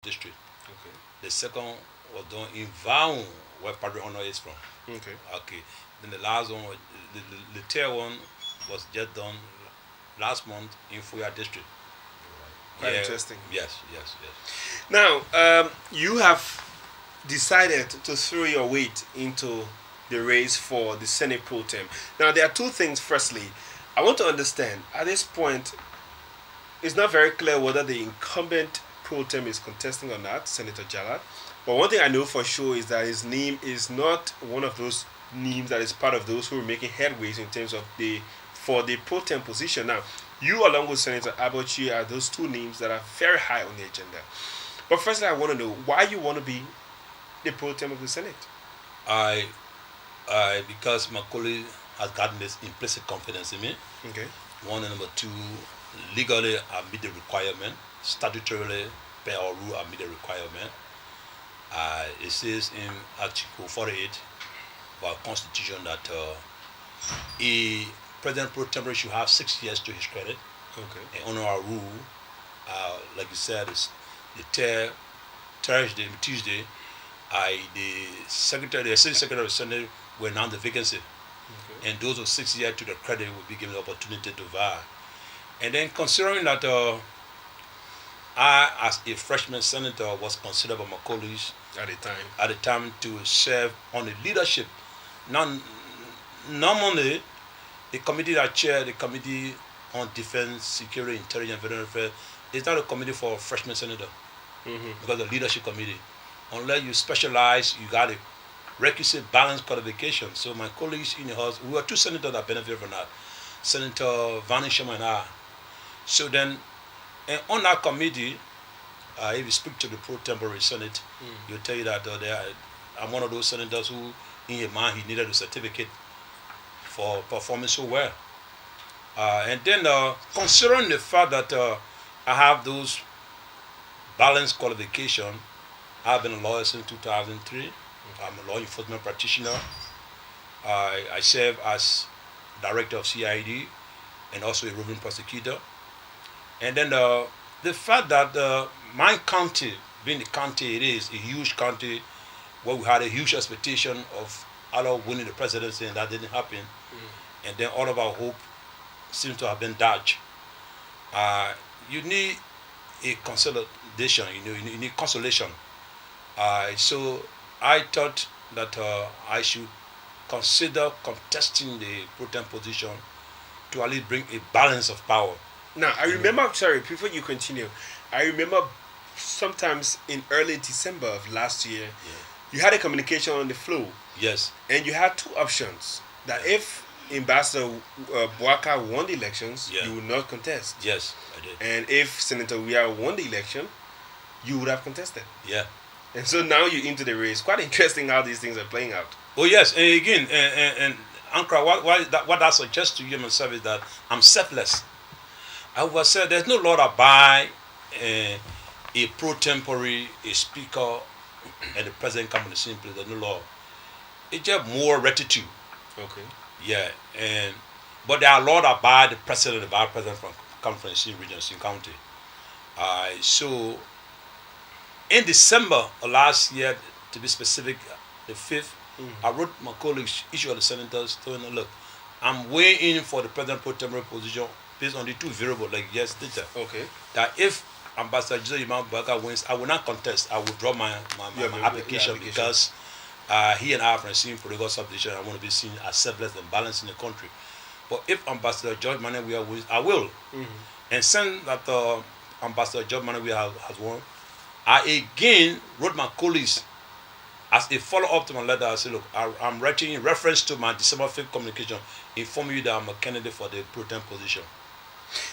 district. Okay. The second was done in Vaughan, where Padre Honor is from. Okay. Okay. Then the last one, the third one was just done last month in Fuya district. Quite Yeah. interesting. Yes. Now, you have decided to throw your weight into the race for the Senate pro tem. Now, there are two things. Firstly, I want to understand at this point, it's not very clear whether the incumbent pro tem is contesting or not, Senator Jalad. But one thing I know for sure is that his name is not one of those names that is part of those who are making headways in terms of the for the pro tem position. Now, you along with Senator Abachi are those two names that are very high on the agenda. But firstly, I want to know why you want to be the pro tem of the Senate. I, because Macaulay has gotten this implicit confidence in me. Okay. One and number two, legally I meet the requirement. Statutorily, per our rule, I meet the requirement. It says in Article 48 of our Constitution that a President pro tempore should have 6 years to his credit. Okay. And under our rule, like you said, it's the Tuesday, the Assistant Secretary of the Senate will announce the vacancy. Okay. And those with 6 years to the credit will be given the opportunity to vie. And then considering that I, as a freshman senator, was considered by my colleagues At the to serve on the leadership. Now, normally, the committee that chair the Committee on Defense, Security, Intelligence, and Veteran Affairs is not a committee for a freshman senator, because the leadership committee. Unless you specialize, you got a requisite balanced qualification. So my colleagues in the House, we were two senators that benefited from that, Senator Van Sherman and I. So then, and on that committee, if you speak to the pro tempore Senate, he'll tell you that I'm one of those senators who, in his mind, he needed a certificate for performing so well. And then, considering the fact that I have those balanced qualifications, I've been a lawyer since 2003. I'm a law enforcement practitioner. I serve as director of CID and also a roving prosecutor. And then the fact that my county, being the county it is, a huge county where we had a huge expectation of Allah winning the presidency, and that didn't happen. And then all of our hope seems to have been dashed. You need a consolidation, you need consolation. So I thought that I should consider contesting the pro tem position to at least bring a balance of power. Now, I remember, sorry, before you continue, I remember sometimes in early December of last year, you had a communication on the floor. Yes. And you had two options. That if Ambassador Bouaka won the elections, you would not contest. Yes, I did. And if Senator Weah won the election, you would have contested. Yeah. And so now you're into the race. Quite interesting how these things are playing out. Oh yes, and again, and Ankrah, what that suggests to you myself is that I'm selfless. I would say there's no law that by a pro tempore, a speaker, and the president come in the same place. There's no law. It's just more rectitude. Okay. Yeah, but there are laws that by the president and the vice president from come from the same region, same county. So in December of last year, to be specific, the 5th, I wrote my colleagues, each of the senators, telling them, look, I'm weighing for the president pro tempore position based on the two variables, like yes, data. Okay. That if Ambassador Joseph Imam Bouaka wins, I will not contest. I will withdraw my application because he and I are from the same political subdivision. I want to be seen as selfless and balanced in the country. But if Ambassador George Manuel wins, I will. And since that Ambassador George Manuel has won, I again wrote my colleagues as a follow-up to my letter. I said, look, I'm writing in reference to my December 5th communication, informing you that I'm a candidate for the pro tem position.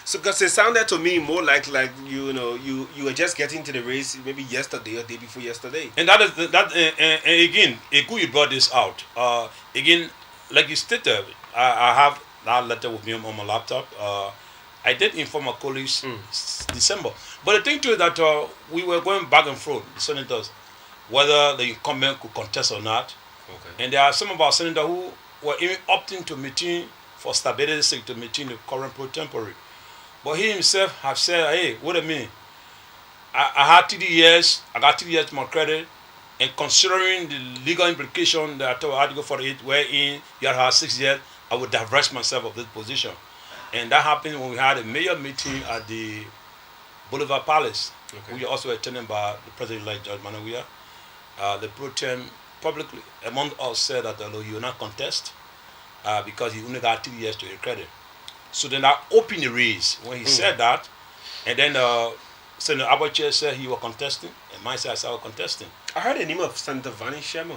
So, because it sounded to me more like you were just getting to the race maybe yesterday or day before yesterday. And that is that. And again, a good you brought this out. Again, like you stated, I have that letter with me on my laptop. I did inform my colleagues December, but the thing too is that we were going back and forth, the senators, whether the incumbent could contest or not. Okay. And there are some of our senators who were even opting to meeting for stability's sake to meeting the current pro tempore. But he himself have said, hey, what do you mean? I had 3 years. I got 3 years to my credit. And considering the legal implication that I thought I had to go for it, wherein you had to have 6 years, I would divest myself of this position. And that happened when we had a major meeting at the Boulevard Palace. Okay. We were also attended by the President-elect George Manawia. The pro tem publicly among us said that he will not contest because he only got 3 years to his credit. So then I opened the race when he said that, and then Senator Abacha said he was contesting, and myself I was contesting. I heard the name of Senator Vani Sherman.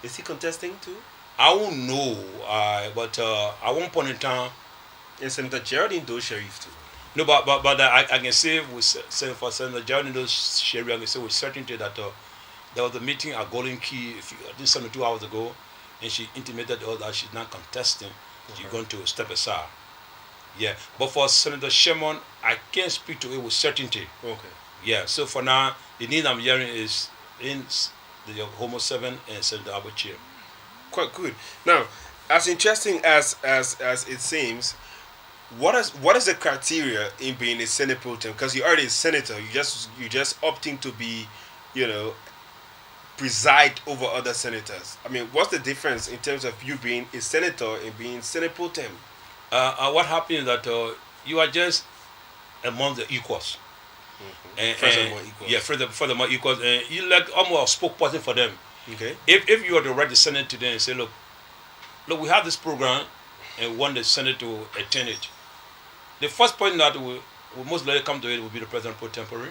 Is he contesting too? I won't know, but at one point in time, and Senator Geraldine Doe Sheriff too. No, but I can say for Senator Geraldine Doe Sheriff, I can say with certainty that there was a meeting at Golden Key, I think 72 hours ago, and she intimated to us that she's not contesting. She's going to step aside. Yeah, but for Senator Sherman, I can't speak to it with certainty. Okay. Yeah, so for now, the need I'm hearing is in the Homo 7 and Senator Abacha. Quite good. Now, as interesting as it seems, what is the criteria in being a Senate pro tem? Because you're already a senator, you just opting to be, preside over other senators. I mean, what's the difference in terms of you being a senator and being Senate pro tem? What happened is that you are just among the equals. Mm-hmm. Yeah, furthermore equals. And you like almost a spokesperson for them. Okay. If you were to write the Senate to them and say, look, we have this program and we want the Senate to attend it. The first point that will most likely come to it will be the President pro tempore.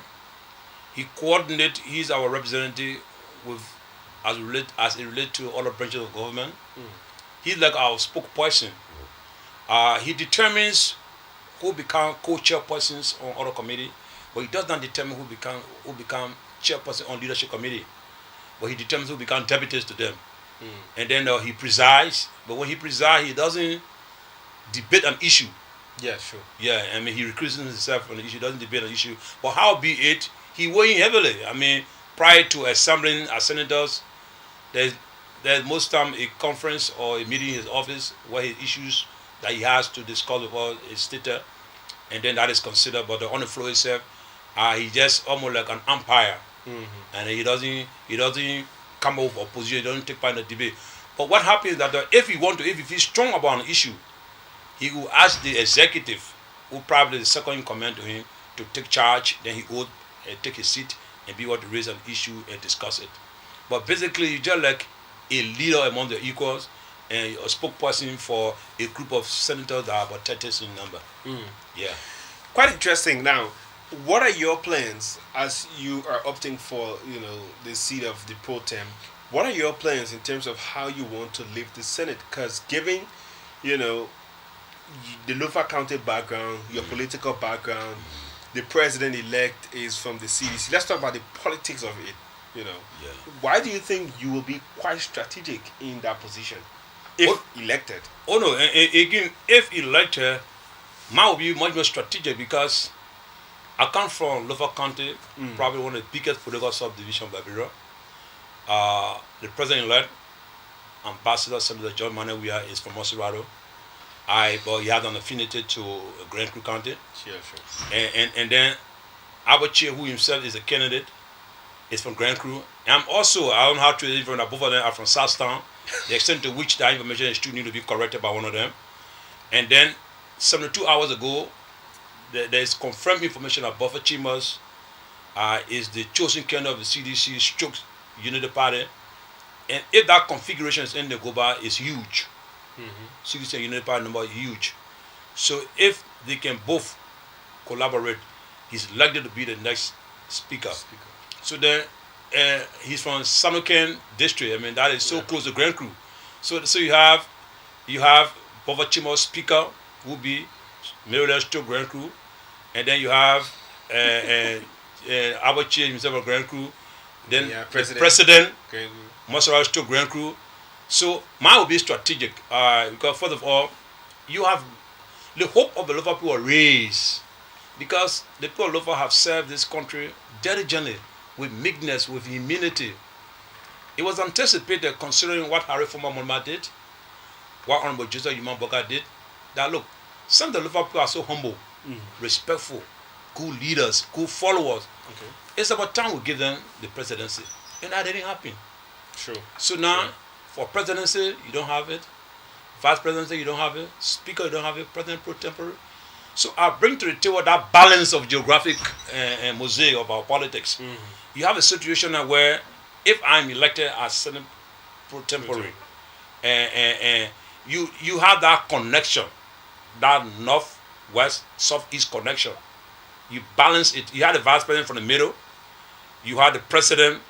He coordinates, he's our representative with as it relates to other branches of government. He's like our spokesperson. He determines who become co-chairpersons on other committee, but he does not determine who become chairperson on leadership committee. But he determines who become deputies to them. And then he presides. But when he presides, he doesn't debate an issue. Yeah, sure. Yeah, I mean, he recruits himself on the issue, doesn't debate an issue. But how be it, he weighing heavily. I mean, prior to assembling as senators, there's most time a conference or a meeting in his office where his issues that he has to discuss with all his stater, and then that is considered. But on the floor itself, he just almost like an umpire. Mm-hmm. And he doesn't come up with opposition, he doesn't take part in the debate. But what happens is that if he feels strong about an issue, he will ask the executive, who probably is second in command to him, to take charge. Then he would take his seat and be able to raise an issue and discuss it. But basically, you're just like a leader among the equals and a spokesperson for a group of senators that are about 30 in number. Yeah. Quite interesting. Now, what are your plans as you are opting for, the seat of the pro tem? What are your plans in terms of how you want to leave the Senate? Because given, the Lofa County background, your political background, the president-elect is from the CDC. Let's talk about the politics of it. Yeah. Why do you think you will be quite strategic in that position if elected? Oh no, again, if elected, mine will be much more strategic because I come from Lofa County, probably one of the biggest political subdivisions of Liberia. The president-elect, Ambassador Senator John Manawia, is from Mosirado. But he has an affinity to Grand Crew County. Sure. And then Abacha, who himself is a candidate, is from Grand Crew. And I'm also, I don't have to even both of them are from Southtown. The extent to which that information is still need to be corrected by one of them. And then 72 hours ago, there is confirmed information that Buffer Chambers is the chosen candidate of the CDC Strokes Unity Party. And if that configuration is in the Goba, it's huge. CDC and Unity Party number is huge. So if they can both collaborate, he's likely to be the next speaker. So then he's from Samuken district. I mean, that is so close to Grand Crew. So you have Buffer Chambers speaker who will be Maryland Stroke Grand Crew, and then you have Abacha himself of Grand Crew, then the president Mosirado Stroke Grand Crew. So mine will be strategic because first of all, you have the hope of the Lofa people are raised because the people of Lofa have served this country diligently, with meekness, with humility. It was anticipated, considering what Harry Former Monma did, what Honorable Joseph Yuman Boga did, that look, some of the Lofa people are so humble, respectful, good leaders, good followers. it's about time we give them the presidency. And that didn't happen. Sure. So now, for presidency, you don't have it. Vice presidency, you don't have it. Speaker, you don't have it. President pro tempore. So I bring to the table that balance of geographic mosaic of our politics. You have a situation now where if I'm elected as Senate pro tempore, you have that connection, that north-west, southeast connection. You balance it. You had the vice president from the middle. You had the president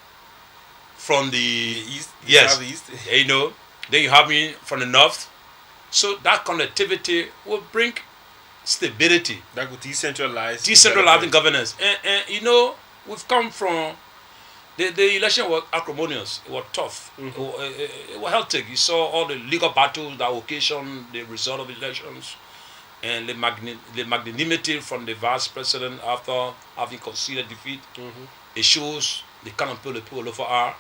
from the east. Yes. East. You know. Then you have me from the north. So that connectivity will bring stability. That could decentralize. Decentralizing governance. And you know, we've come from the election was acrimonious. It was tough. It was hectic. You saw all the legal battles that occasioned the result of the elections, and the magnanimity from the vice president after having conceded defeat. It shows the kind of people the people are.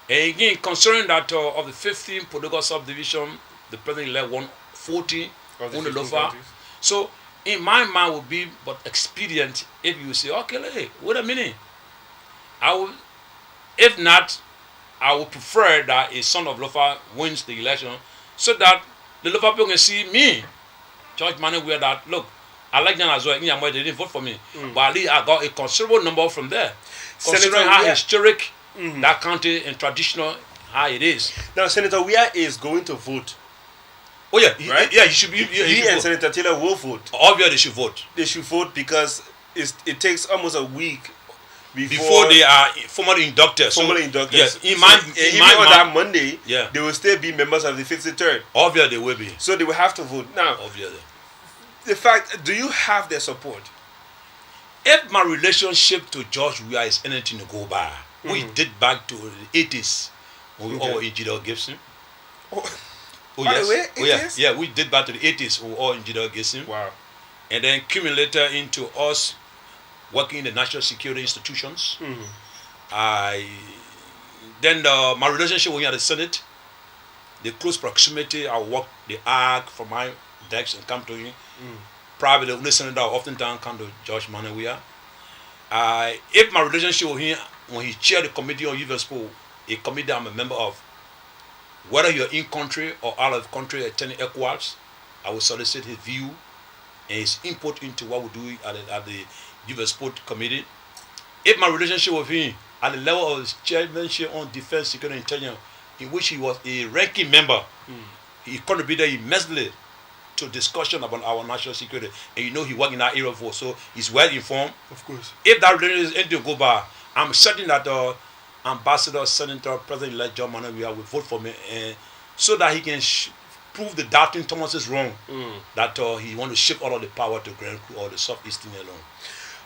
And again, considering that of the 15 political subdivision, the president-elect won 40 on the lofa. So in my mind would be but expedient if you say, okay, hey, wait a minute. If not, I would prefer that a son of Lofa wins the election so that the Lofa people can see me, George Manuel, that look, I like them as well. They didn't vote for me. But at least I got a considerable number from there. Considering how historic that county and traditional how it is. Now, Senator Weah is going to vote. Oh yeah, right? He should be. He and Senator Taylor will vote. Obviously, they should vote. They should vote because it takes almost a week before they are formally inducted. Yes, even on that Monday, they will still be members of the 53rd. Obviously, they will be. So they will have to vote. Now, obviously, the fact, do you have their support? If my relationship to George Weah is anything to go by, we did back to the 80s when we all were Engineer Gibson. By the way, yeah, we did back to the 80s when we all Engineer Gibson. Wow. And then cumulated into us working in the national security institutions. Then my relationship with the Senate, the close proximity, I work the ARC from my decks and come to him. Probably the only senator oftentimes come to George Manuel. If my relationship with him, when he chaired the committee on youth and sport, a committee I'm a member of, whether you're in country or out of country attending ECOWAS, I will solicit his view and his input into what we do at the youth and sport committee. If my relationship with him at the level of his chairmanship on defense, security, and intelligence, in which he was a ranking member, he contributed immensely to discussion about our national security. And you know he worked in that area before, so he's well informed. Of course. If that relationship is anything to go by, I'm certain that Ambassador, Senator, President-elect John Manuel will vote for me, so that he can prove the doubting Thomas is wrong, that he want to shift all of the power to Grand Crew or the Southeastern alone.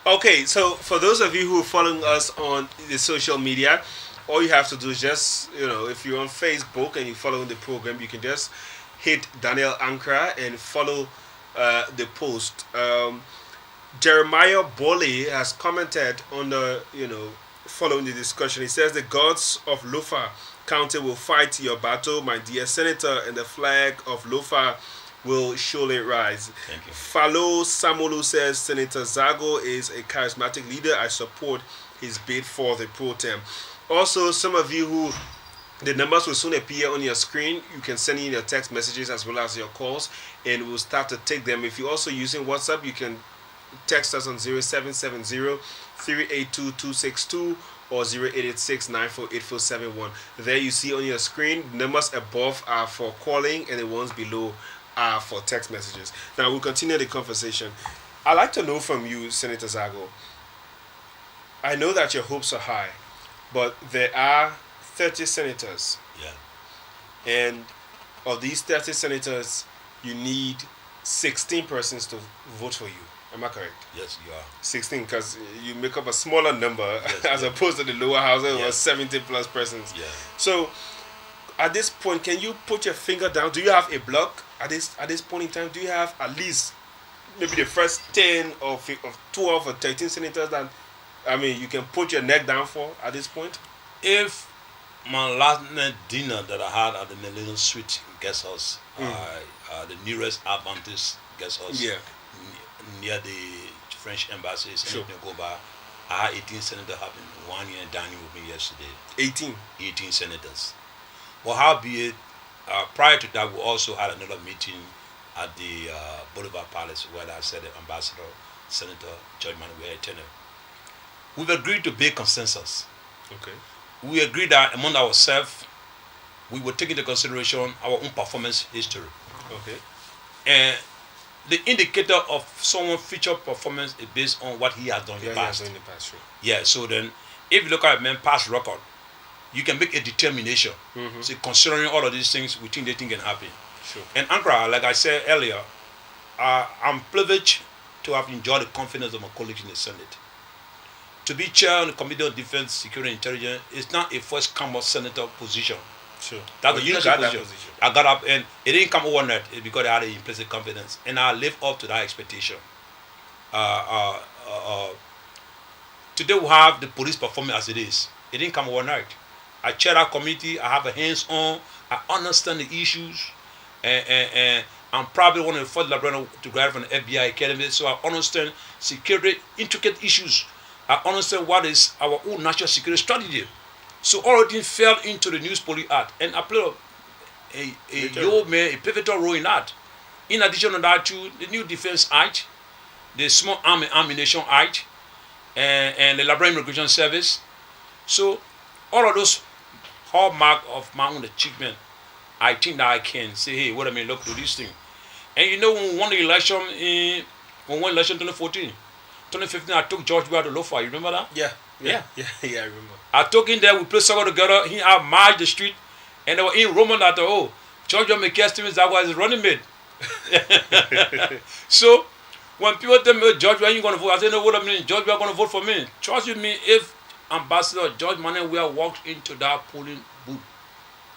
Okay, so for those of you who are following us on the social media, all you have to do is just, if you're on Facebook and you're following the program, you can just hit Daniel Ankrah and follow the post. Jeremiah Boley has commented on the, following the discussion. He says, the gods of Lofa County will fight your battle, my dear Senator, and the flag of Lofa will surely rise. Thank you. Falo Samolu says, Senator ZARGO is a charismatic leader. I support his bid for the pro tem. Also, some of you who the numbers will soon appear on your screen. You can send in your text messages as well as your calls, and we'll start to take them. If you're also using WhatsApp, you can text us on 0770-382-262 or 0886-948471. There you see on your screen, the numbers above are for calling and the ones below are for text messages. Now we'll continue the conversation. I'd like to know from you, Senator ZARGO. I know that your hopes are high, but there are 30 senators. Yeah. And of these 30 senators, you need 16 persons to vote for you. Am I correct? Yes, you are. 16, because you make up a smaller number as opposed to the lower house, it was 70 plus persons. Yeah. So, at this point, can you put your finger down? Do you have a block at this point in time? Do you have at least maybe the first 10 or 12 or 13 senators that you can put your neck down for at this point? If my last night dinner that I had at the Millennium Suite guest house, the nearest Adventist guest house, near the French embassy in Goba, I had 18 senators having 1 year dining with me yesterday. 18 senators. Well, howbeit, prior to that, we also had another meeting at the Boulevard Palace where I said the Ambassador, Senator George Manuel attended. We've agreed to build consensus. Okay. We agreed that among ourselves, we would take into consideration our own performance history. Okay. And the indicator of someone's future performance is based on what he has done in the past. Sure. Yeah, so then, if you look at a man's past record, you can make a determination. So considering all of these things, we think they think can happen. Sure. And Ankrah, like I said earlier, I'm privileged to have enjoyed the confidence of my colleagues in the Senate. To be chair on the Committee on Defense, Security and Intelligence is not a first-comer senator position. Sure. That's But a you leadership got that position. position. I got up, and it didn't come overnight. It's because I had an implicit confidence, and I live up to that expectation. Today we have the police performing as it is. It didn't come overnight. I chair that committee. I have a hands-on. I understand the issues, and I'm probably one of the first librarians to graduate from the FBI Academy, so I understand security, intricate issues. I understand what is our own national security strategy. So all of things fell into the News Police Act, and I played a pivotal role in that. In addition to that, too, the new Defense Act, the Small Arms and Ammunition Act, and the Liberian Immigration Service. So all of those hallmark of my own achievement, I think that I can say, hey, what I mean, look to this thing. And you know, when we won the election in 2014, 2015, I took George Weah to Lofa. You remember that? Yeah, I remember. I took him there, we played soccer together. He I marched the street, and they were in Roman that, oh, George Weah McKay Stevens, that was his running mate. So, when people tell me, George Weah ain't going to vote, I say, no, what I mean, George Weah going to vote for me. Trust with me, if Ambassador George Manuel Weah walked into that polling booth,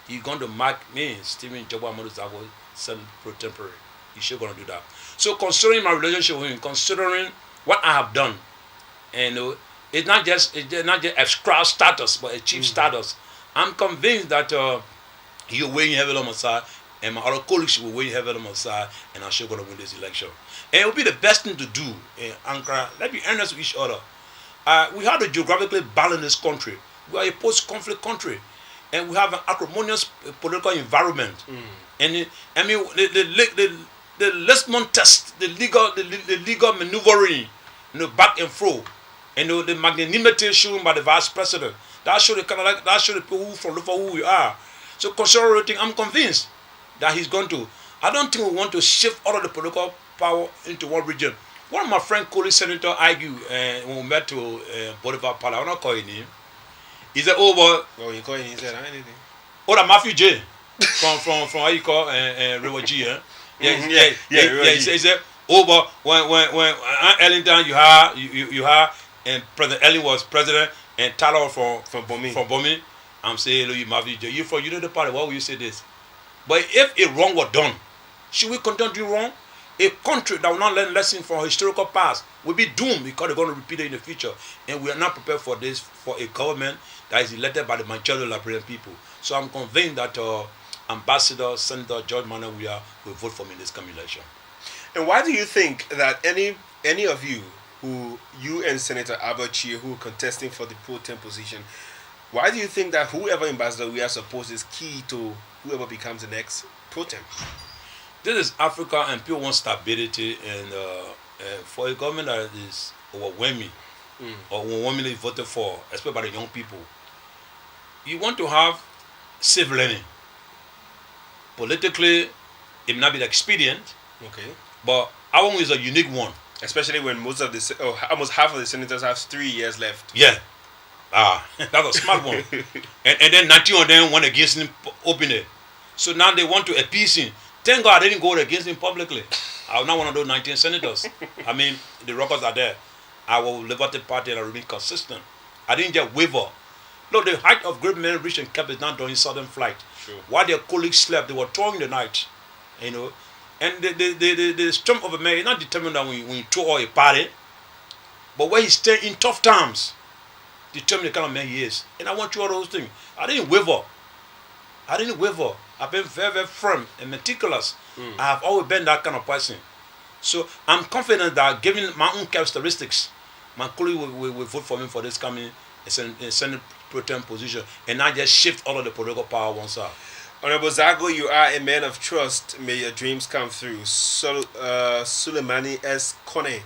he's going to mark me, Stephen Jobo Amadou Zago, Senate Pro Tempore. He's sure going to do that. So, considering my relationship with him, considering what I have done, and it's not just a scratch status, but a chief status. I'm convinced that you're weighing heavily on my side, and my other colleagues will weigh heavily on my side, and I'm sure going to win this election. And it will be the best thing to do in Ankrah. Let's be honest with each other. We have to geographically balance this country. We are a post-conflict country, and we have an acrimonious political environment. And the Lisbon test, the legal maneuvering, back and forth, and the magnanimity shown by the vice president. That shows the people who from who we are. So considering, I'm convinced that he's going to. I don't think we want to shift all of the political power into one region. One of my friend, colleague senator, argued when we met to Boulevard Palace. I'm not calling him. He said, "Oh, but you call him? He said anything? Oh, that Matthew J. from how you call River G, eh? Yeah. He said, oh, but when Ellington you had, and President Ellen was president, and Tyler from Bomi. I'm saying, hello, you Matthew J. You from the party? Why would you say this? But if a wrong was done, should we continue to do wrong? A country that will not learn lessons from historical past will be doomed because they're going to repeat it in the future, and we are not prepared for this, for a government that is elected by the majority of Liberian people. So I'm convinced that Ambassador Senator George Manuel Weah will vote for me in this coming election. And why do you think that any of you and Senator Abachi who are contesting for the pro tem position, why do you think that whoever Ambassador Weah supports is key to whoever becomes the next pro tem? This is Africa, and people want stability, and for a government that is overwhelming or overwhelmingly voted for, especially by the young people, you want to have safe learning. Politically, it may not be expedient, but our one is a unique one. Especially when almost half of the senators have 3 years left. Yeah. That's a smart one. and then 19 of them went against him openly. So now they want to appease him. Thank God I didn't go against him publicly. I'm not one of those 19 senators. I mean, the records are there. I will Liberty Party and I remain consistent. I didn't just waver. Look, the height of great men reached and kept is not during southern flight. Sure. While their colleagues slept, they were touring the night. And the strength of a man is not determined that when you tour a party, but when he's staying in tough times, determine the kind of man he is. And I want you all those things. I didn't waver. I've been very, very firm and meticulous. I have always been that kind of person. So I'm confident that given my own characteristics, my colleague will vote for me for this coming Senate pro tem position, and I just shift all of the political power one side. Honorable ZARGO, you are a man of trust. May your dreams come through. Suleimani S. Kone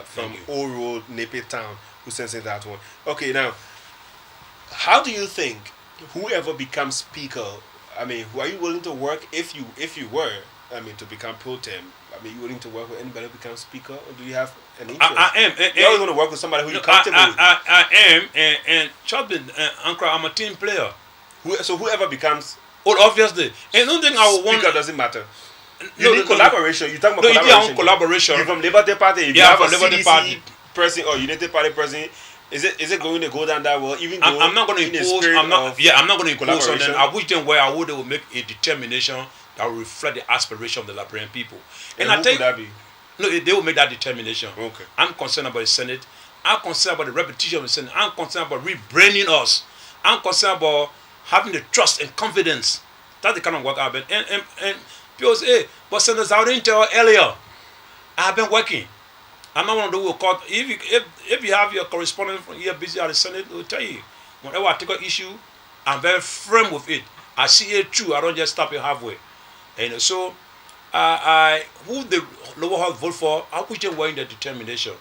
from Old Road, Napier Town, who sends in that one. Okay, now, how do you think whoever becomes speaker, I mean, who are you willing to work if you were, I mean, to become pro tem? I mean, you willing to work with anybody who becomes speaker, or do you have an interest? I am. You're always going to work with somebody who you're comfortable with. I am, and trust me, Ankrah, I'm a team player. So whoever becomes... Well, obviously. And don't think I would want... Speaker doesn't matter. You need collaboration. You talk about collaboration. Collaboration. You're from Liberty Party. If you Yeah, have a from Liberty CDC Party person or Unity Party person, is it going to go down that well? Even I'm not going to impose. I'm not going to impose on them. I wish them where I would make a determination that will reflect the aspiration of the Liberian people. And I think, would that be? No, they will make that determination. Okay. I'm concerned about the Senate. I'm concerned about the repetition of the Senate. I'm concerned about rebranding us. I'm concerned about having the trust and confidence. That's the kind of work I've been. And people say, but Senators, I didn't tell earlier. I have been working. I'm not one of those who call. If you have your correspondent from here busy at the Senate, they will tell you. Whenever I take an issue, I'm very firm with it. I see it through. I don't just stop it halfway. And so, who the lower house vote for, I wish them were in the determination.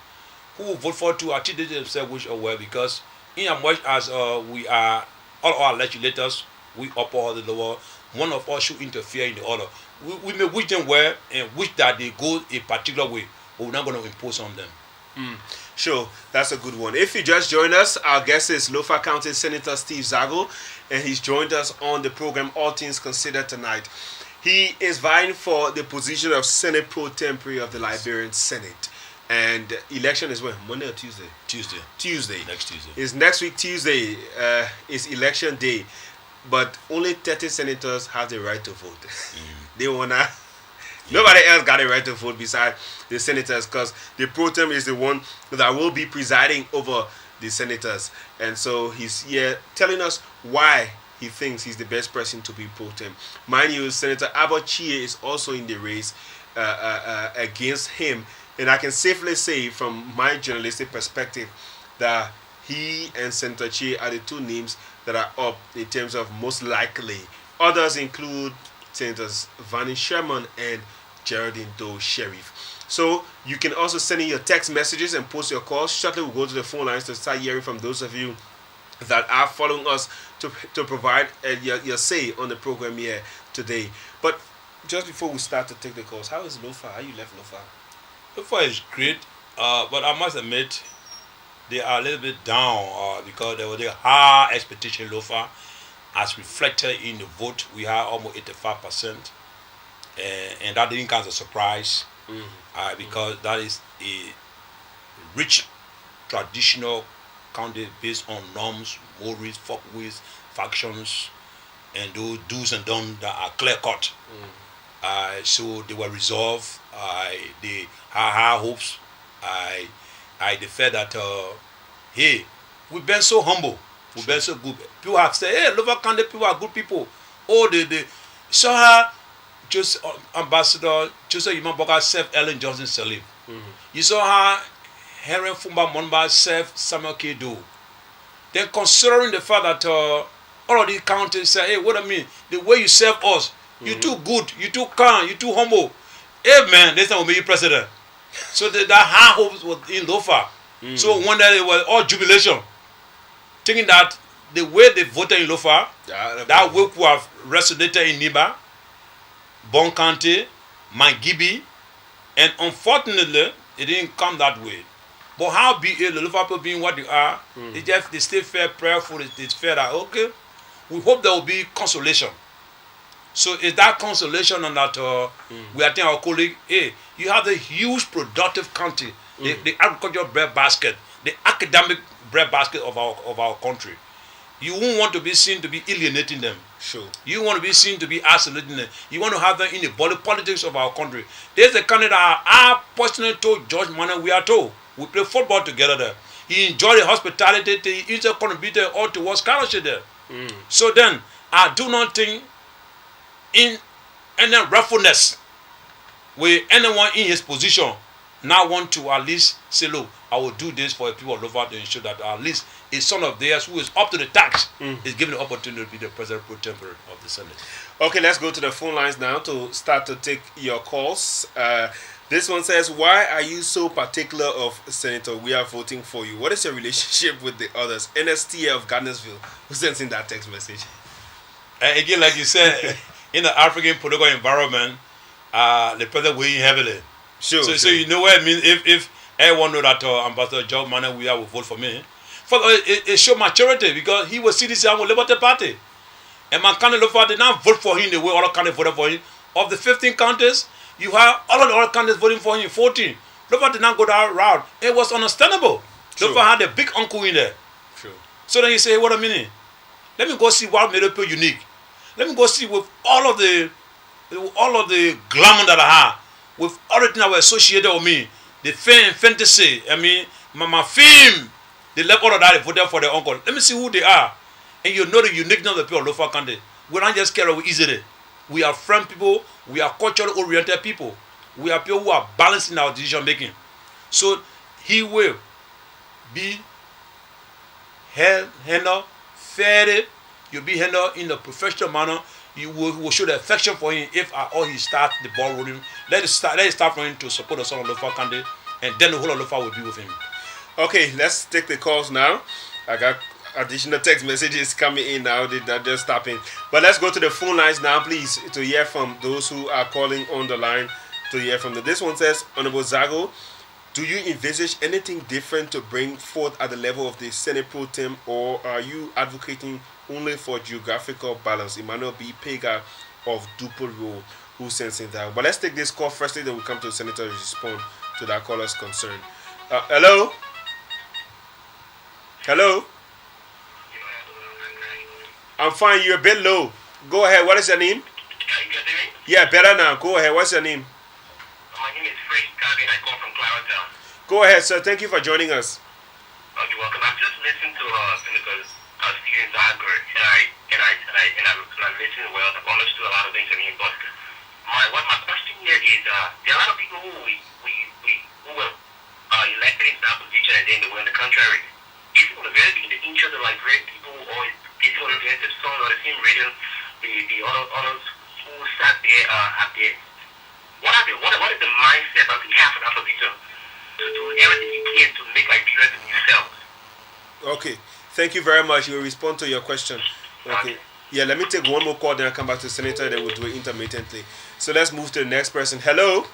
Who will vote for too, I think they themselves wish or well, because in as much as we are, all our legislators, we uphold the lower, one of us should interfere in the other. We may wish them well and wish that they go a particular way, but we're not going to impose on them. Sure, that's a good one. If you just joined us, our guest is Lofa County Senator Steve ZARGO, and he's joined us on the program All Things Considered tonight. He is vying for the position of Senate Pro Tempore of the Liberian Senate. And election is when? Monday or Tuesday? Tuesday. Next Tuesday. It's next week Tuesday. Is election day. But only 30 senators have the right to vote. They wanna... Nobody else got a right to vote besides the senators, because the pro tem is the one that will be presiding over the senators. And so he's here telling us why he thinks he's the best person to be pro tem. Mind you, Senator Abba Chie is also in the race against him. And I can safely say from my journalistic perspective that he and Senator Chie are the two names that are up in terms of most likely. Others include Senators Vanny Sherman and Geraldine Doe Sheriff. So you can also send in your text messages and post your calls. Shortly we'll go to the phone lines to start hearing from those of you that are following us to provide your say on the program here today. But just before we start to take the calls, how is Lofa? How you left Lofa? Lofa is great, but I must admit they are a little bit down because there was a high expectation Lofa. As reflected in the vote, we had almost 85%, and that didn't come as a surprise because that is a rich traditional county based on norms, mores, folkways, factions, and those do's and don'ts that are clear cut. So they were resolved. They had high hopes. They felt that hey, we've been so humble. We've been so good. People have said, hey, Lower County people are good people. Oh, they saw her, just Ambassador Joseph Imamboka served Ellen Johnson Salim. You saw her, Henry Fumba Monba served Samuel K. Doe. Then considering the fact that all of these counties say, hey, what I mean, the way you serve us, you too good, you too kind, you too humble. Hey man, this time will make you president. So that high hopes was in Lofa. So one day it was all jubilation. Thinking that the way they voted in Lofa, that way could have resonated in Niba, Bon County, Mangibi, and unfortunately, it didn't come that way. But how be it, the Lofa people being what they are, they stay fair, prayerful, it's fair that, okay, we hope there will be consolation. So it's that consolation and that we are telling our colleague, hey, you have the huge productive county, the agricultural breadbasket, the academic breadbasket of our country. You won't want to be seen to be alienating them. Sure. You want to be seen to be isolating them. You want to have them in the body politics of our country. There's a candidate I personally told George Manor, we are told. We play football together there. He enjoyed the hospitality. He also contributed all towards scholarship there. So then, I do not think in any reference with anyone in his position now want to at least say, look, I will do this for the people of Lofa to ensure that at least a son of theirs who is up to the task is given the opportunity to be the president pro tempore of the Senate. Okay, let's go to the phone lines now to start to take your calls. This one says, why are you so particular of Senator? We are voting for you. What is your relationship with the others? NSTA of Gardnersville, who sends in that text message? Again, like you said, in the African political environment, the president weighing heavily. Sure. So you know what I mean? If everyone know that Ambassador Joe Mane will vote for me, for it show maturity because he was citizen of the Liberty Party. And my candidate did not vote for him the way other candidates voted for him. Of the 15 counties, you have all of the other candidates voting for him, 14. Lofa did not go that route. It was understandable. Sure. Lofa had a big uncle in there. True. So then you say, hey, what a minute. Let me go see what made it unique. Let me go see with all of the glamour that I have, with everything that was associated with me, the fame, fantasy, I mean, my fame, the level of that they voted for their uncle. Let me see who they are. And you know the uniqueness of the people of Lofa County. We don't just care easily. We are friend people. We are culturally oriented people. We are people who are balanced in our decision making. So he will be handled fairly. You'll be handled in a professional manner. You will show the affection for him if at all he starts the ball rolling. Let it start for him to support the son of Lofa County, and then the whole of Lofa will be with him. Okay, let's take the calls now. I got additional text messages coming in now. They're just stopping. But let's go to the phone lines now, please, to hear from those who are calling on the line, to hear from them. This one says, Honorable ZARGO, do you envisage anything different to bring forth at the level of the Senate Pro Tem, or are you advocating only for geographical balance? Emmanuel B. Pega of Dupolo, who sends in that. But let's take this call firstly, then we'll come to the Senator to respond to that caller's concern. Hello? Hello? I'm fine. You're a bit low. Go ahead. What is your name? Yeah, better now. Go ahead. What's your name? My name is Frank Kabi and I come from Clarendon. Go ahead, sir. Thank you for joining us. Oh, you're welcome. I've just listened to Senator Steven ZARGO and I listened well. I've understood a lot of things. But my question here is there are a lot of people who were elected in that position and then they were in the contrary. Is it going to really be in the interest of like great people, or is it going to be the song or the same radio the others who sat there have there? What is the mindset that we have in that position to do everything you can to make Nigerians themselves? Okay. Thank you very much. We'll respond to your question. Okay. Yeah, let me take one more call, then I'll come back to the Senator, then we'll do it intermittently. So let's move to the next person. Hello?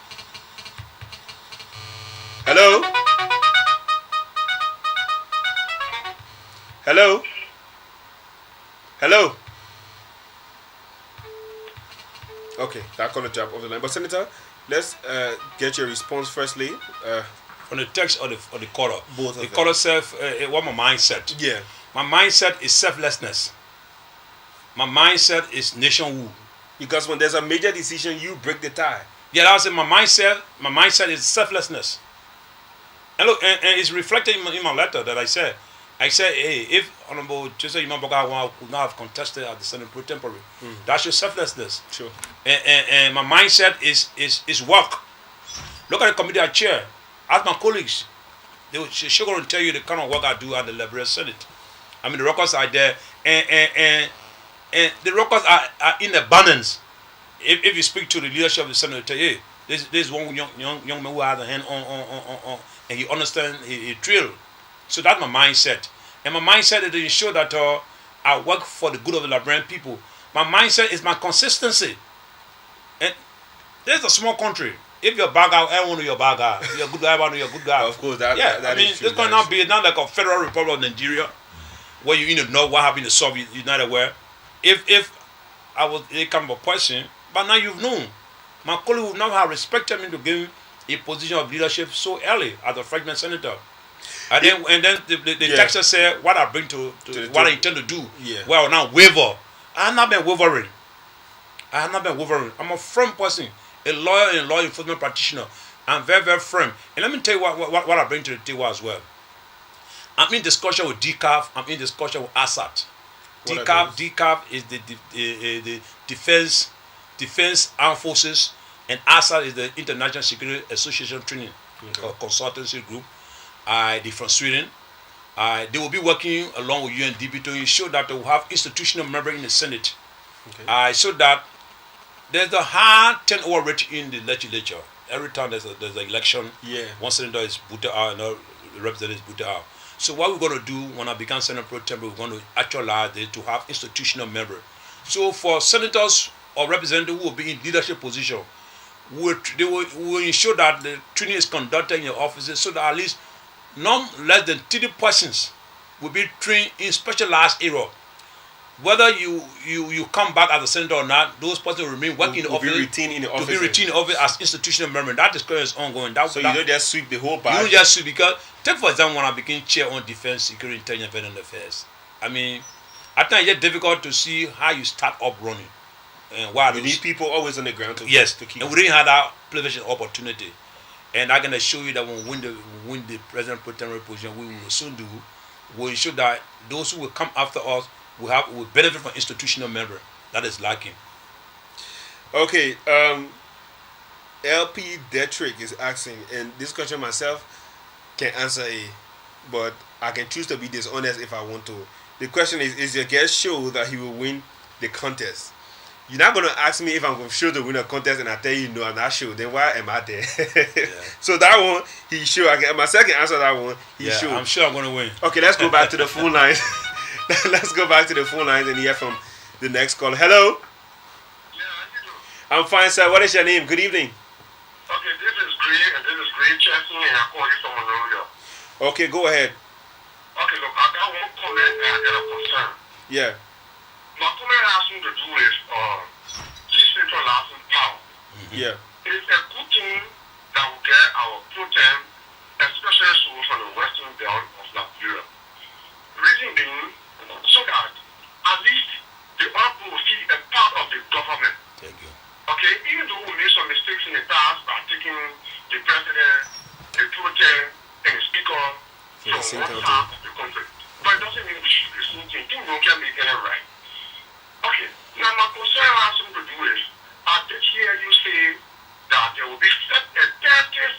Hello? Hello? Hello? Okay, that caller dropped off the line. But Senator, let's get your response firstly. On the text or the caller. Both of the them. caller said, what my mindset? Yeah. My mindset is selflessness. My mindset is nationhood. Because when there's a major decision, you break the tie. Yeah, that was it. My mindset is selflessness. And look, and it's reflected in my letter that I said. I said, hey, if Honorable Joseph Imamboka could not have contested at the Senate Pro Tempore, that's your selflessness. Sure. And my mindset is work. Look at the committee I chair. Ask my colleagues. She's going to tell you the kind of work I do at the Liberian Senate. I mean, the records are there. And the records are in abundance. If you speak to the leadership of the Senate, they'll tell you, hey, this one young man who has a hand on and he understands, he drill. So that's my mindset. And my mindset is to ensure that I work for the good of the Liberian people. My mindset is my consistency. And this is a small country. If you're a bad guy, everyone knows you're a bad guy. If you're a good guy, everyone knows you're a good guy. Of course, that is true. This cannot be not like a federal republic of Nigeria, where you know what happened in the Soviet United, where if I was a kind of a person, but now you've known. My colleague would not have respected me to give him a position of leadership so early as a freshman senator. And then the Texas said what I bring to what I intend to do. Yeah. Well, now waver. I have not been wavering. I'm a firm person, a lawyer and law enforcement practitioner. I'm very, very firm. And let me tell you what I bring to the table as well. I'm in discussion with DCAF. I'm in discussion with ASAT. DCAF is the Defense Armed Forces, and ASAT is the International Security Association Training. consultancy group. They're from Sweden. They will be working along with UNDP to ensure that they will have institutional members in the Senate. So that there's a high turnover rate in the legislature. Every time there's an election, one senator is booted out, another representative is booted out. So what we're going to do when I become Senator Pro Tem, we're going to actualize it to have institutional members. So for senators or representatives who will be in leadership position, they will ensure that the training is conducted in your offices so that at least not less than 30 persons will be trained in specialized area. Whether you come back as a senator or not, those persons will remain working in the office. To be routine in the office. To be routine in the office as institutional member. That discussion is ongoing. So you don't just sweep the whole bag? You don't just sweep, because, take for example, when I became chair on defense, security, intelligence, and affairs. I mean, I think it's difficult to see how you start up running. You need people always on the ground to keep. And we didn't have that privilege and opportunity. And I'm going to show you that when we win the president pro tempore position, we will soon do. We'll ensure that those who will come after us will benefit from institutional member. That is lacking. Okay, LP Detrick is asking, and this question myself can answer it, but I can choose to be dishonest if I want to. The question is your guest sure that he will win the contest? You're not going to ask me if I'm sure to win a contest and I tell you no, I'm not sure. Then why am I there? So that one, he's sure. My second answer that one, he's sure. I'm sure I'm going to win. Okay, let's go back to the phone lines. Let's go back to the phone lines and hear from the next caller. Hello? I'm fine, sir. What is your name? Good evening. Okay, this is Gray, and this is Gray Chesney, and I call you from Monrovia. Okay, go ahead. Okay, look, I got one comment and I got a concern. Yeah. My comment has something to do with decentralizing power. Yeah. It's a good thing that we get our pro tem, especially so from the western belt of Liberia. Reason being, so that at least the people will feel a part of the government. Thank you. Okay, even though we made some mistakes in the past by taking the president, the pro tem, and the speaker from one side of the country. But it doesn't mean we should be listening to things we can make it right. Okay, now my concern has something to do with, I did hear you say that there will be 30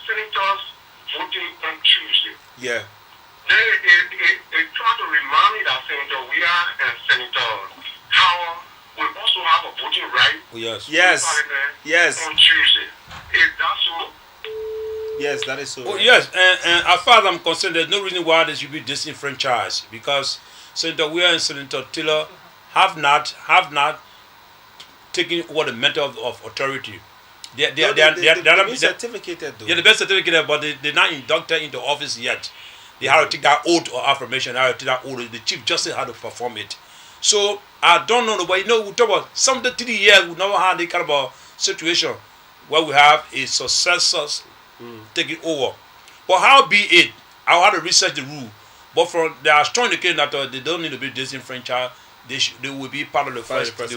senators voting on Tuesday. Yeah. They try to remind me that Senator Weir and Senator Howard will also have a voting right. Yes. On Tuesday. Is that so? Yes, that is so. Oh, yes, and as far as I'm concerned, there's no reason why they should be disenfranchised, because Senator Weir and Senator Taylor have not taken over the matter of authority. They're certificated though. Yeah, they're certificated, but they're not inducted into office yet. They have to take that oath of affirmation. They have to take that oath. The Chief Justice had to perform it. So I don't know, but we talk about some 30 years, we never had this kind of a situation where we have a successors taking over. But how be it? I'll have to research the rule. But there are strong indications that they don't need to be disenfranchised. They will be part of the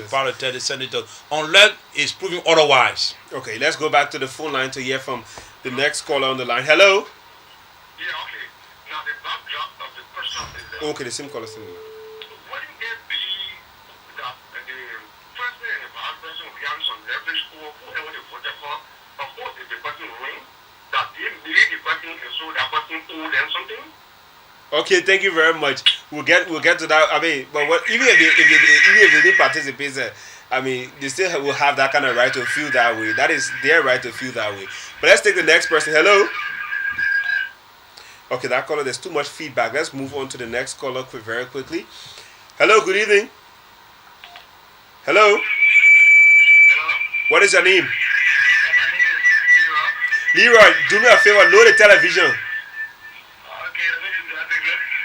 part of the senators, unless it's proven otherwise. Okay, let's go back to the phone line to hear from the next caller on the line. Hello? Yeah, okay. Now the backdrop of the question is that... Okay, the same caller. Wouldn't it be that the president and the vice president will have some leverage over whoever they voted for? Of course, if the person wins, that they made the person and so that person owe them something? Okay, thank you very much. We'll get to that. I mean, but even if they didn't participate, I mean, they still will have that kind of right to feel that way. That is their right to feel that way. But let's take the next person. Hello. Okay, that caller, there's too much feedback. Let's move on to the next caller very quickly. Hello, good evening. Hello. Hello. What is your name? My name is Leroy. Leroy, do me a favor, load the television.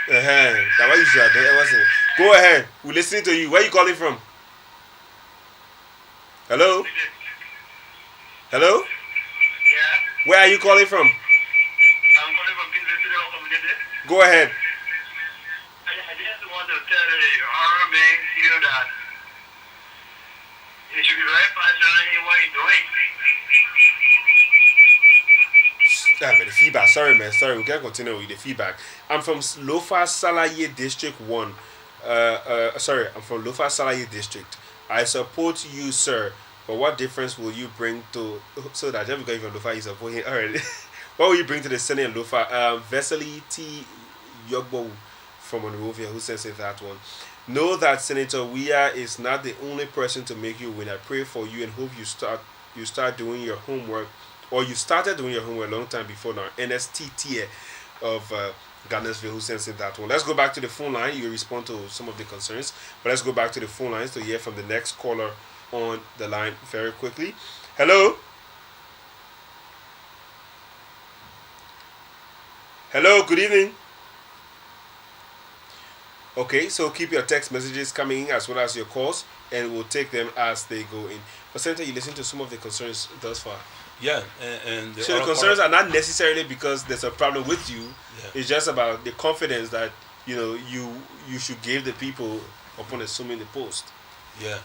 That what you should do. Go ahead. We're listening to you. Where are you calling from? Hello? Hello? Yeah. Where are you calling from? I'm calling from the community. Go ahead. I just want to tell the RMA here that you should be very passionate in what you're doing. The feedback. Sorry, man. Sorry, we can't continue with the feedback. I'm from Lofa Salaye District 1. Sorry, I'm from Lofa Salaye District. I support you, sir. But what difference will you bring to... So that just because you're from Lofa, you support him already. What will you bring to the Senate in Lofa? Vesely T. Yogbo from Monrovia, who says it that one. Know that Senator Weah is not the only person to make you win. I pray for you and hope you start doing your homework, or you started doing your homework a long time before now. NSTT of Gunnersville, who sends it that one. Let's go back to the phone line. You respond to some of the concerns, but let's go back to the phone lines to hear from the next caller on the line very quickly. Hello. Hello, good evening. Okay, so keep your text messages coming in as well as your calls, and we'll take them as they go in. But Senator, you listen to some of the concerns thus far. Yeah, and so the concerns are not necessarily because there's a problem with you. Yeah. It's just about the confidence that you should give the people upon assuming the post. Yeah,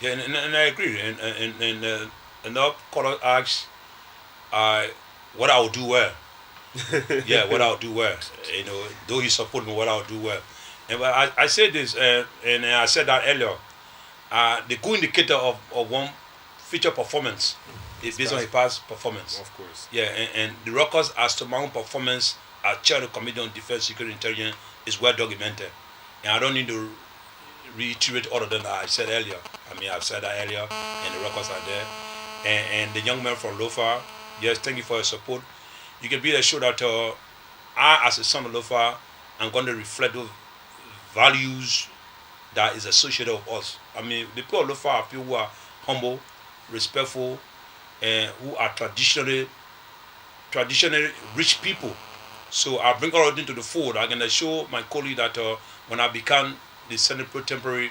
and I agree. And another caller asks, what I'll do well. Yeah, what I'll do well. Though he support me, what I'll do well. And I said this, and I said that earlier. The good indicator of one future performance is based on his past performance. Of course. Yeah, and the records as to my own performance as chair of the Committee on Defense, Security, and Intelligence is well documented. And I don't need to reiterate all of them that I said earlier. I've said that earlier, and the records are there. And the young man from Lofa, yes, thank you for your support. You can be assured that I, as a son of Lofa, I'm going to reflect those values that is associated with us. The people of Lofa are people who are humble, respectful, and who are traditionally rich people. So I bring all of them to the fold. I'm going to show my colleague that when I become the Senate Pro Temporary,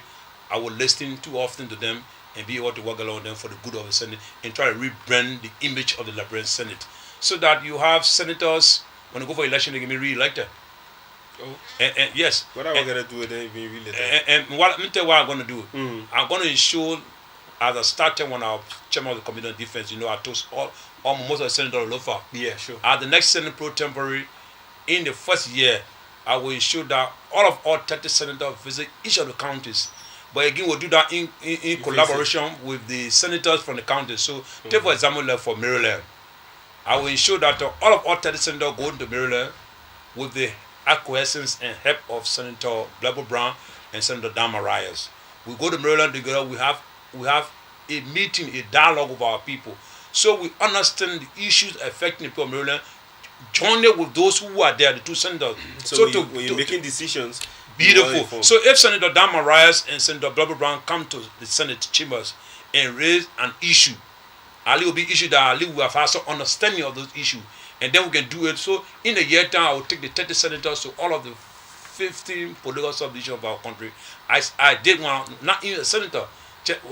I will listen too often to them and be able to work along with them for the good of the Senate and try to rebrand the image of the Liberian Senate, so that you have senators, when they go for election, they can be re-elected. Oh. And yes. What are we going to do with them if we really and let me tell you what I'm going to do. I'm going to ensure, as I started when I was chairman of the Committee on Defense, I told most of the senators of Lofa. Yeah, sure. At the next Senate Pro Temporary, in the first year, I will ensure that all 30 senators visit each of the counties. But again, we'll do that in collaboration with the senators from the counties. So, take for example, for Maryland, I will ensure that all 30 senators go into Maryland with the acquiescence and help of Senator Blabber Brown and Senator Dan Marias. We go to Maryland together. We have a meeting, a dialogue with our people, so we understand the issues affecting the people of Maryland. Join it with those who are there, the two senators. So when you're making decisions, beautiful. So if Senator Dan Marias and Senator Blabber Brown come to the Senate chambers and raise an issue, Ali will be issued that Ali will have also understanding of those issues. And then we can do it. So in a year time, I will take the 30 senators to all of the 15 political subdivisions of our country. I did one, not even a senator,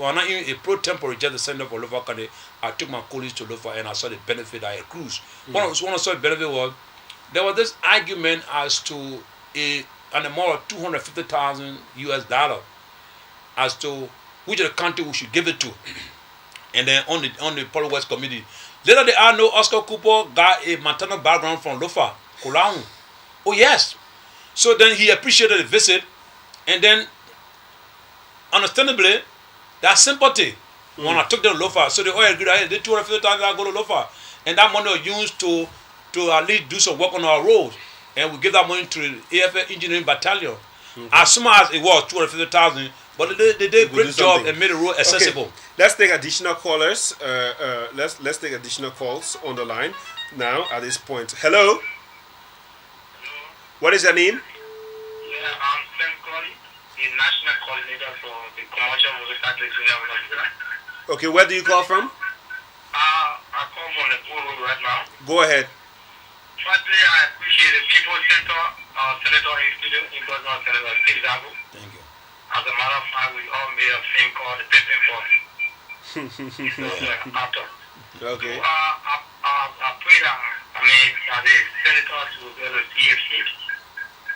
not even a pro tempore, just a senator for Lofa County. I took my colleagues to Lofa and I saw the benefit I accrues. One of the benefit was, there was this argument as to an amount of $250,000 US as to which of the country we should give it to. And then on the Polo West Committee, later I know Oscar Cooper got a maternal background from Lofa, Kulaung. Oh yes. So then he appreciated the visit, and then understandably, that sympathy when I took them to Lofa, so they all agreed that they $250,000 I go to Lofa, and that money was used to at least do some work on our roads, and we give that money to the AFL Engineering Battalion. As soon as it was $250,000. But they did a great job and made the road accessible. Okay. Let's take additional callers. Let's take additional calls on the line now at this point. Hello. What is your name? Yeah, I'm Sam Colley, the national coordinator for the commercial motorcycle in. Okay, where do you call from? I come from the Bull Road right now. Go ahead. Firstly, I appreciate the People's Center, Senator in studio, because of Senator Steve ZARGO. Thank you. As a matter of fact, we all made a film called The Pepping Force. Okay. So, I pray that, that the senators will be able to see a shift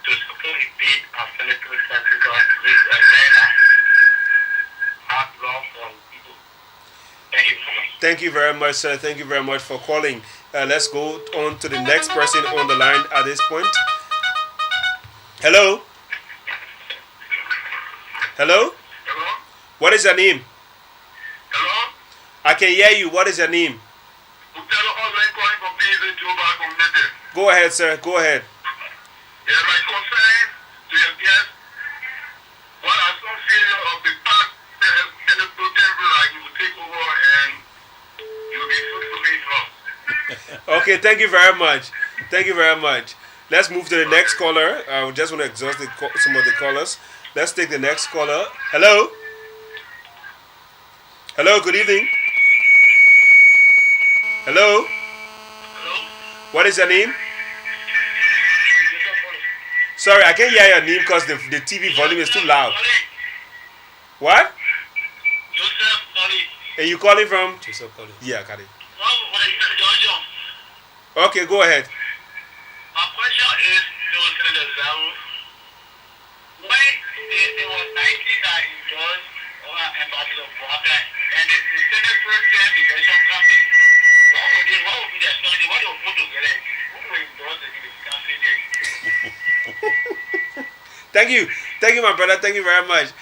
to support the bid of Senator because this agenda has love for people. Thank you so much. Thank you very much, sir. Thank you very much for calling. Let's go on to the next person on the line at this point. Hello. Hello? Hello? What is your name? Hello? I can hear you. What is your name? Calling from Go ahead, sir. Go ahead. Yeah, my concern to your guest, what are some failure of the past TEMPRO you will take over and you will be fruitful from? Okay, thank you very much. Thank you very much. Let's move to the next caller. I just want to exhaust some of the callers. Let's take the next caller. Hello? Hello, good evening. Hello? Hello? What is your name? Sorry, I can't hear your name because the TV volume is too loud. What? Joseph, sorry. Are you calling from? Joseph calling. Yeah, got it. John. Okay, go ahead. My question is to Senator ZARGO. When there was 90 that he does embassy of water and the Senate Pro Tem election coming, what would be the strategy? What would put together? Who will endorse the candidate? Thank you, my brother. Thank you very much.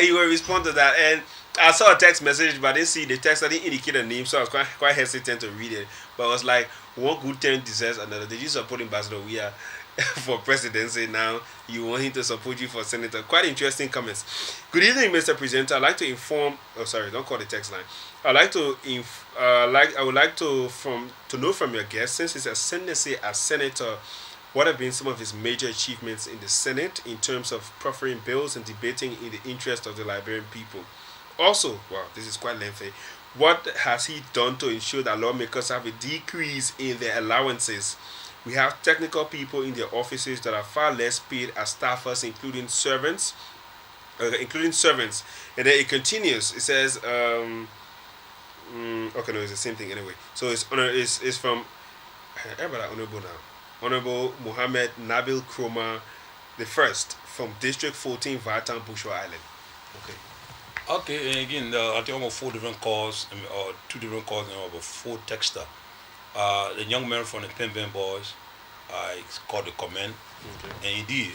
He will respond to that. And I saw a text message, but I didn't see the text. I didn't indicate a name, so I was quite hesitant to read it. But I was like, one good turn deserves another. Did you support Ambassador Weah for presidency now? You want him to support you for senator? Quite interesting comments. Good evening, Mr. Presenter. I'd like to inform. Oh, sorry, don't call the text line. I'd like to I would like to know from your guest, since his ascendancy as senator, what have been some of his major achievements in the Senate in terms of proffering bills and debating in the interest of the Liberian people? Also, wow, this is quite lengthy. What has he done to ensure that lawmakers have a decrease in their allowances? We have technical people in their offices that are far less paid as staffers, including servants. And then it continues. It says, okay, no, it's the same thing anyway. So it's from honorable now. Honorable Mohammed Nabil Kroma the first from District 14, Vartan, Bushwa Island. Okay. Okay, and again, I think almost 4 different calls, or 2 different calls, and over 4 texter. The young man from the Pemben boys, I called the comment, and indeed,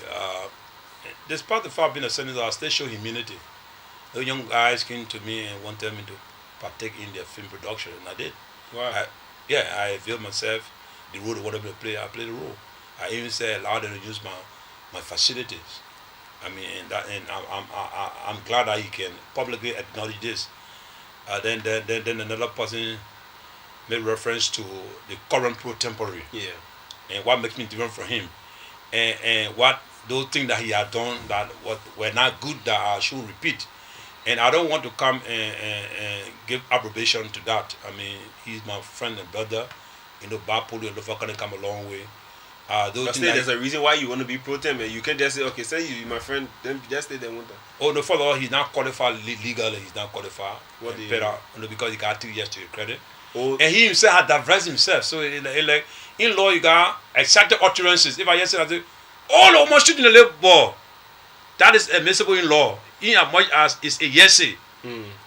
despite the fact being a senator, I still show humility. The young guys came to me and wanted me to partake in their film production, and I did. Wow. I availed myself. The role of whatever they play, I play the role. I even say allowed them to use my facilities. I mean, I'm glad that he can publicly acknowledge this. Then another person made reference to the current pro tempore. Yeah. And what makes me different from him, and what those things that he had done that were not good that I should repeat. And I don't want to come and give approbation to that. I mean, he's my friend and brother. You know, Bapolo and Lofa can come a long way. There's a reason why you want to be pro tem. You can't just say, okay, say you my friend, then just stay there one time. Oh no, for all he's not qualified legally. He's not qualified. What do you mean? Because he got 2 years to your credit. Oh. And he himself had diversified himself. So like in law, you got exact utterances. If I just say, I say, oh no, must shoot in the labor ball. That is admissible in law. In as much as it's a yes.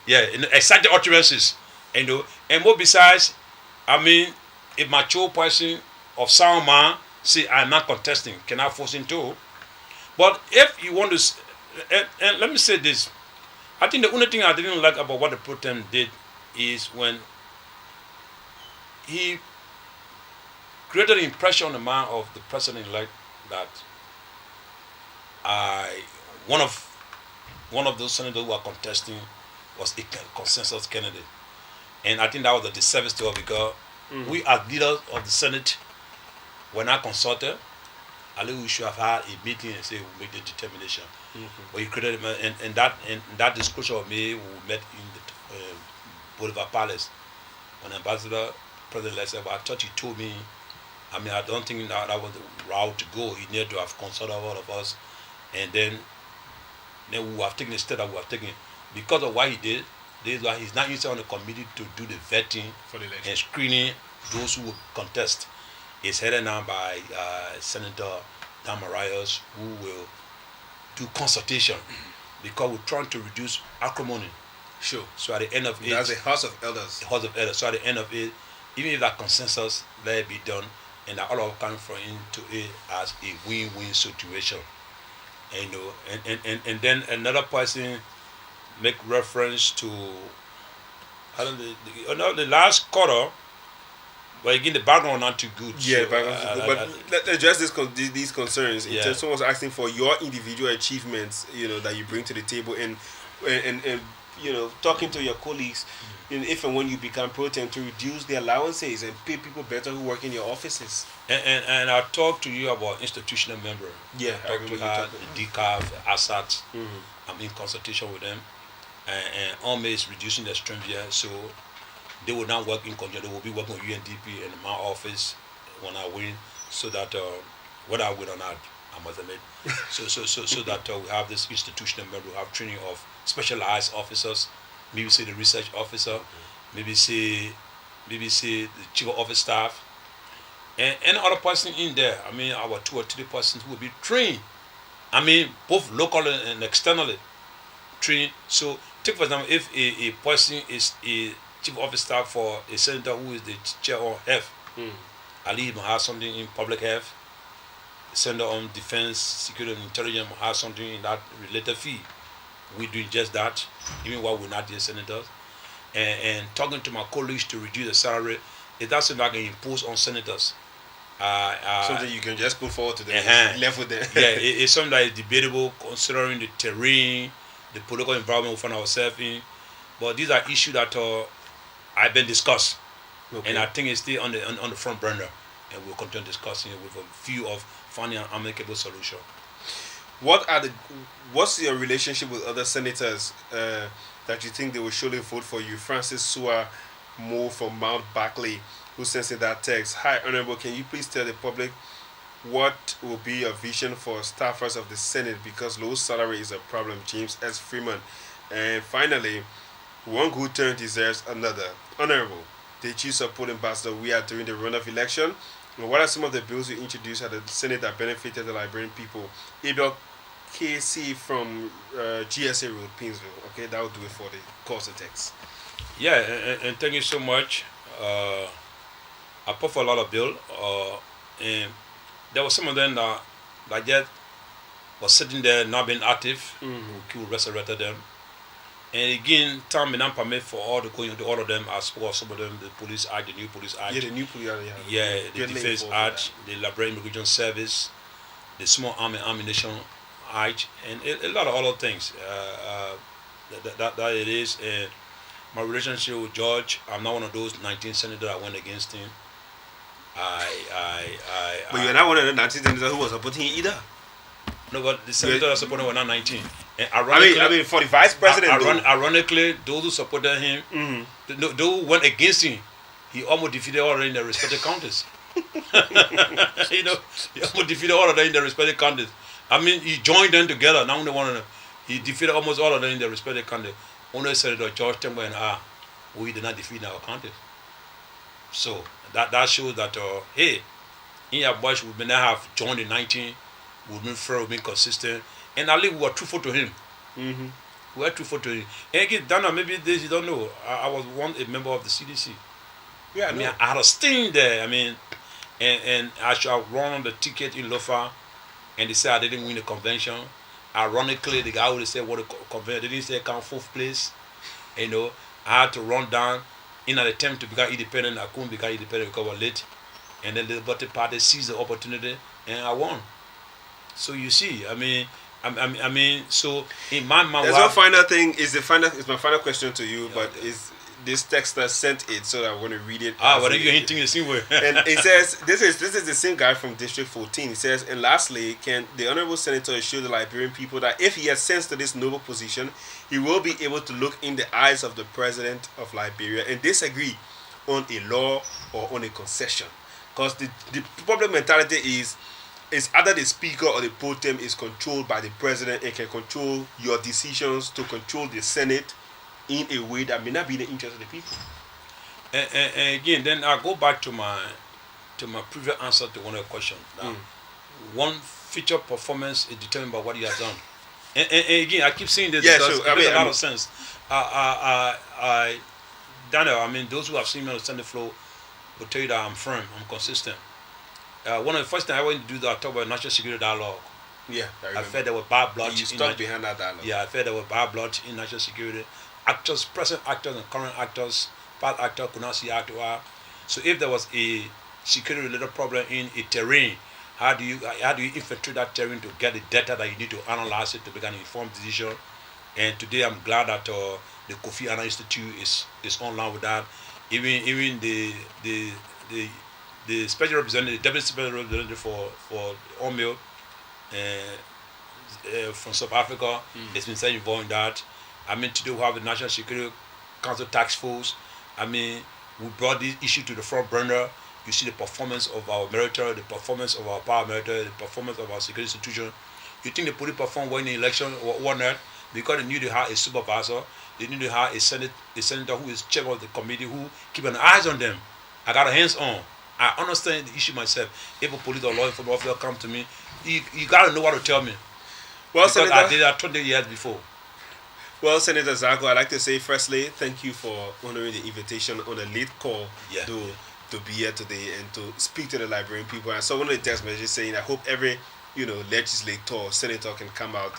Yeah, exact utterances. And what besides, I mean, a mature person of sound man say, I'm not contesting, can I force him to? But if you want to, and let me say this, I think the only thing I didn't like about what the pro tem did is when he created an impression on the mind of the president-elect that one of those senators who are contesting was a consensus candidate. And I think that was a disservice to her because we as leaders of the Senate were not consulted. I think we should have had a meeting and say we'll make the determination. But he created, and that discussion of me, we met in the Boulevard Palace when Ambassador President said, well, I thought he told me. I mean, I don't think that was the route to go. He needed to have consulted all of us, and then we would have taken the step that we have taken. Because of what he did, this is why he's not using on the committee to do the vetting for the election and screening those who will contest. It's headed now by Senator Dan Marias, who will do consultation because we're trying to reduce acrimony. Sure. So at the end of it, that's the House of Elders. The House of Elders. So at the end of it, even if that consensus let it be done, and that all of us come from into it as a win-win situation. And then another person make reference to the last quarter But again, the background not too good. Yeah, so, but let's address these concerns. Yeah. Someone's asking for your individual achievements, that you bring to the table, and talking to your colleagues, if and when you become pro tem, to reduce the allowances and pay people better who work in your offices. And I talked to you about institutional member. Yeah, I talked to her, the DCAF, ASAT. I'm in consultation with them, and ARMA is reducing the strength here, so they will not work in conjunction. They will be working with UNDP in my office when I win, so that whether I win or not, I must admit. so that we have this institutional member, we have training of specialized officers, maybe say the research officer, maybe say the chief of office staff, and any other person in there. I mean, our 2 or 3 persons who will be trained. I mean, both locally and externally trained. So take for example, if a person is a chief office staff for a senator who is the chair on health, Ali might have something in public health. The senator on defense, security and intelligence might have something in that related field. We're doing just that, even while we're not the senators. And talking to my colleagues to reduce the salary, is that something I can impose on senators. Something you can just put forward to them, left with them. Yeah, it's something that is debatable considering the terrain, the political environment we find ourselves in. But these are issues that have been discussed, and I think it's still on the front burner, and we'll continue discussing it with a view of finding an amicable solution. What's your relationship with other senators that you think they will surely vote for you? Francis Sua Mo from Mount Barclay, who sends in that text. Hi, Honorable, can you please tell the public what will be your vision for staffers of the Senate, because low salary is a problem? James S. Freeman. And finally, one good turn deserves another. Honorable, did you support Ambassador Weah during the runoff election? And what are some of the bills you introduced at the Senate that benefited the Liberian people? Abel KC from GSA Road, Painesville. Okay, that will do it for the course of text. Yeah, and thank you so much. I put for a lot of bills, and there were some of them that just was sitting there not being active. We resurrected them. And again, time may not permit for all of them. I spoke of some of them, the Police Act, the new Police Act. Yeah, the new Police Act. Yeah, the Defense Act, the Liberian Immigration Service, the Small Arms and Ammunition Act, and a lot of other things. That it is. And my relationship with George, I'm not one of those 19 senators that went against him. But you're not one of the 19 senators who was supporting him either. No, but the senators that supported him were not 19. And I mean, for the vice president, ironically, those who supported him, those who went against him, he almost defeated all of them in their respective counties. He almost defeated all of them in their respective counties. I mean, he joined them together. Now they want to. He defeated almost all of them in their respective counties. Only Senator George TEMPRO and we did not defeat our counties. So that shows that hey, in your boys we may not have joined in 19. We've been fair, we've been consistent, and at least we were truthful to him. We were truthful to him. And again, Dana, maybe this you don't know. I was a member of the CDC. Yeah, I mean, I had a sting there. I mean, and I should have run on the ticket in Lofa, and they said I didn't win the convention. Ironically, the guy who said what the convention, they didn't say I come 4th place. I had to run down in an attempt to become independent. I couldn't become independent because I was late, and then the Liberty Party seized the opportunity, and I won. So you see, I mean, so in my mind, there's one final thing. Is my final question to you, but is this texter sent it, so I'm going to read it. But then you're hinting the same way. And it says this is the same guy from District 14. It says, and lastly, can the honorable senator assure the Liberian people that if he ascends to this noble position, he will be able to look in the eyes of the president of Liberia and disagree on a law or on a concession? Because the problem mentality is either the speaker or the pro tem is controlled by the president and can control your decisions to control the Senate in a way that may not be in the interest of the people. And again, then I go back to my previous answer to one of the questions. One future performance is determined by what he has done. And again, I keep saying this because it makes a lot of sense. Daniel, I mean, those who have seen me on the Senate floor will tell you that I'm firm, I'm consistent. One of the first things I went to do that, I talked about national security dialogue. Yeah, I felt there were bad blood. You stuck behind that dialogue. Yeah, I felt there were bad blood in national security. Actors, present actors and current actors, past actors could not see eye to eye. So if there was a security related problem in a terrain, how do you infiltrate that terrain to get the data that you need to analyze it to make an informed decision? And today I'm glad that the Kofi Annan Institute is online with that. Even the special representative, deputy special representative for OMIL from South Africa, has been very involved in that. I mean, today we have the National Security Council Task Force. I mean, we brought this issue to the front burner. You see the performance of our military, the performance of our paramilitary, the performance of our security institution. You think the police performed well in the election or not? Because they knew they had a supervisor, they knew they had a senator who is chair of the committee who keep an eyes on them. I got a hands on. I understand the issue myself. If a police or law enforcement officer come to me, you gotta know what to tell me. Well, because Senator, I did that 20 years before. Well, Senator ZARGO, I'd like to say firstly, thank you for honoring the invitation on a late call to be here today and to speak to the Liberian people. I saw one of the text messages saying, I hope every legislator or senator can come out,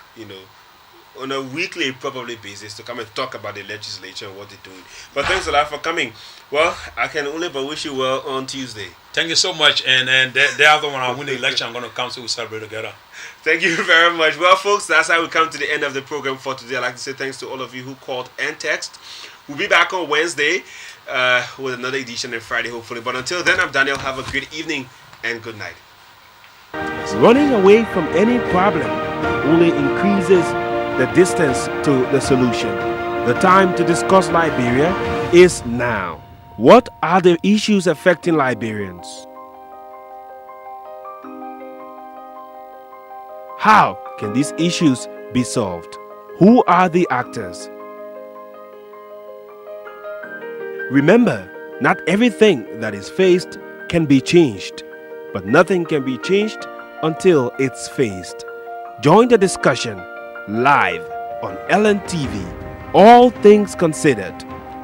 on a weekly probably basis to come and talk about the legislature and what they're doing. But thanks a lot for coming. Well, I can only but wish you well on Tuesday. Thank you so much. And thereafter, when I win the election, I'm going to come so we celebrate together. Thank you very much. Well, folks, that's how we come to the end of the program for today. I'd like to say thanks to all of you who called and text. We'll be back on Wednesday with another edition on Friday, hopefully. But until then, I'm Daniel. Have a great evening and good night. Running away from any problem only increases the distance to the solution. The time to discuss Liberia is now. What are the issues affecting Liberians? How can these issues be solved? Who are the actors? Remember, not everything that is faced can be changed, but nothing can be changed until it's faced. Join the discussion live on LNTV, All Things Considered,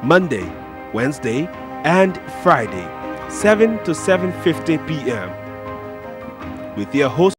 Monday, Wednesday, and Friday, 7 to 7:50 p.m. with your host